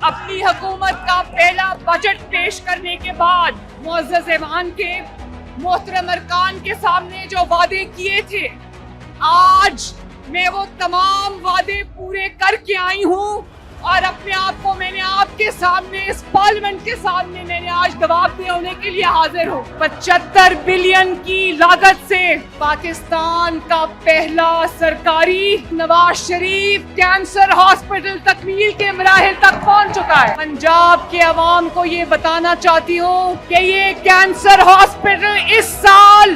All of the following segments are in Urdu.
اپنی حکومت کا پہلا بجٹ پیش کرنے کے بعد معزز ایوان کے محترم ارکان کے سامنے جو وعدے کیے تھے، آج میں وہ تمام وعدے پورے کر کے آئی ہوں اور اپنے آپ کو میں نے آپ کے سامنے، اس پارلیمنٹ کے سامنے میں نے آج جواب دے ہونے کے لیے حاضر ہوں۔ 75 بلین کی لاگت سے پاکستان کا پہلا سرکاری نواز شریف کینسر ہاسپٹل تکمیل کے مراحل تک پہنچ چکا ہے۔ پنجاب کے عوام کو یہ بتانا چاہتی ہوں کہ یہ کینسر ہاسپٹل اس سال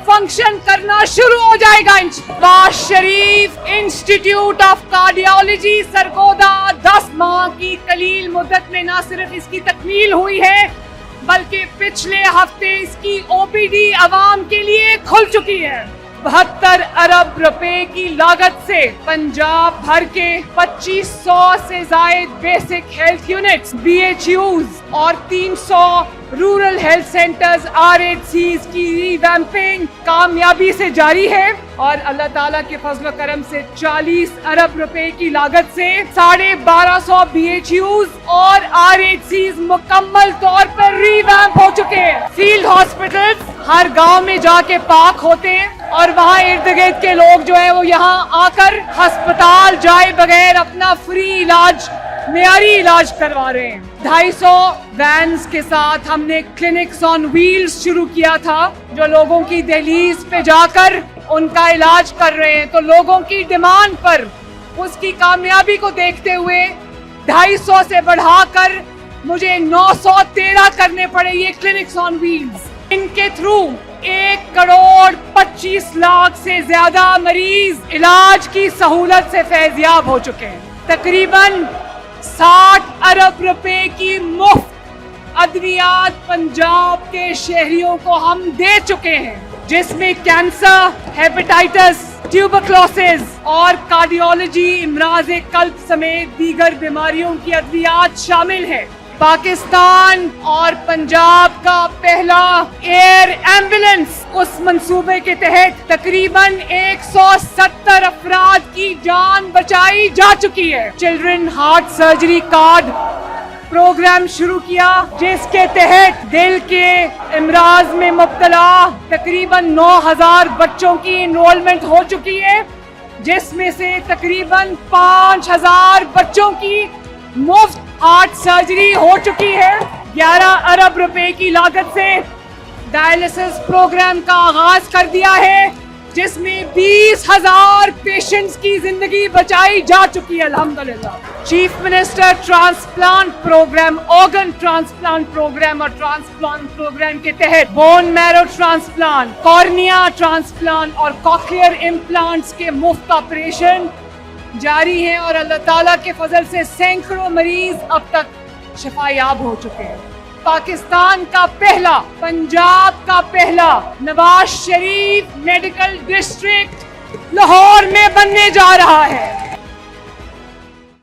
فنکشن کرنا شروع ہو جائے گا۔ Nawaz Sharif institute of cardiology Sargodha 10 ماہ کی قلیل مدت میں نہ صرف اس کی تکمیل ہوئی ہے بلکہ پچھلے ہفتے اس کی او پی ڈی عوام کے لیے کھل چکی ہے۔ 72 ارب روپے کی لاگت سے پنجاب بھر کے 2500 سے زائد basic health units, B H Us اور 300 رورل ہیلتھ سینٹرز RHCs کی ریویمپنگ کامیابی سے جاری ہے اور اللہ تعالیٰ کے فضل و کرم سے 40 ارب روپے کی لاگت سے 1250 BHUs اور RHCs مکمل طور پر ریویمپ ہو چکے ہیں۔ فیلڈ ہاسپٹلز ہر گاؤں میں جا کے پاک ہوتے ہیں اور وہاں ارد گرد کے لوگ جو ہیں وہ یہاں آ کر ہسپتال جائے بغیر اپنا فری علاج، معیاری علاج کروا رہے ہیں۔ 250 وینز کے ساتھ ہم نے کلینکس آن ویلز شروع کیا تھا جو لوگوں کی دہلیز پہ جا کر ان کا علاج کر رہے ہیں۔ تو لوگوں کی ڈیمانڈ پر اس کی کامیابی کو دیکھتے ہوئے 250 سے بڑھا کر مجھے 913 کرنے پڑے یہ کلینکس آن ویلز۔ ان کے تھرو 1,25,00,000 سے زیادہ مریض علاج کی سہولت سے فیضیاب ہو چکے ہیں۔ تقریباً 60 ارب روپے کی مفت ادویات پنجاب کے شہریوں کو ہم دے چکے ہیں، جس میں کینسر، ہیپیٹائٹس، ٹیوبرکلوسس اور کارڈیالوجی، امراض قلب سمیت دیگر بیماریوں کی ادویات شامل ہیں۔ پاکستان اور پنجاب کا پہلا ایئر ایمبولینس اس منصوبے کے تحت تقریباً 170 افراد کی جان بچائی جا چکی ہے۔ Children heart surgery card programme شروع کیا جس کے تحت دل کے امراض میں مبتلا تقریباً 9,000 بچوں کی انرولمنٹ ہو چکی ہے، جس میں سے تقریباً 5,000 بچوں کی مفت ہارٹ سرجری ہو چکی ہے۔ 11 ارب روپے کی لاگت سے ڈائلسس پروگرام کا آغاز کر دیا ہے، جس میں 20,000 پیشنٹس کی زندگی بچائی جا چکی ہے الحمدللہ۔ Chief minister transplant programme, organ transplant programme اور ٹرانسپلانٹ پروگرام کے تحت bone marrow transplant, cornea transplant اور کوکلیئر امپلانٹس کے مفت آپریشن جاری ہیں اور اللہ تعالیٰ کے فضل سے سینکڑوں مریض اب تک شفا یاب ہو چکے ہیں۔ پاکستان کا پہلا، پنجاب کا پہلا نواز شریف میڈیکل ڈسٹرکٹ لاہور میں بننے جا رہا ہے۔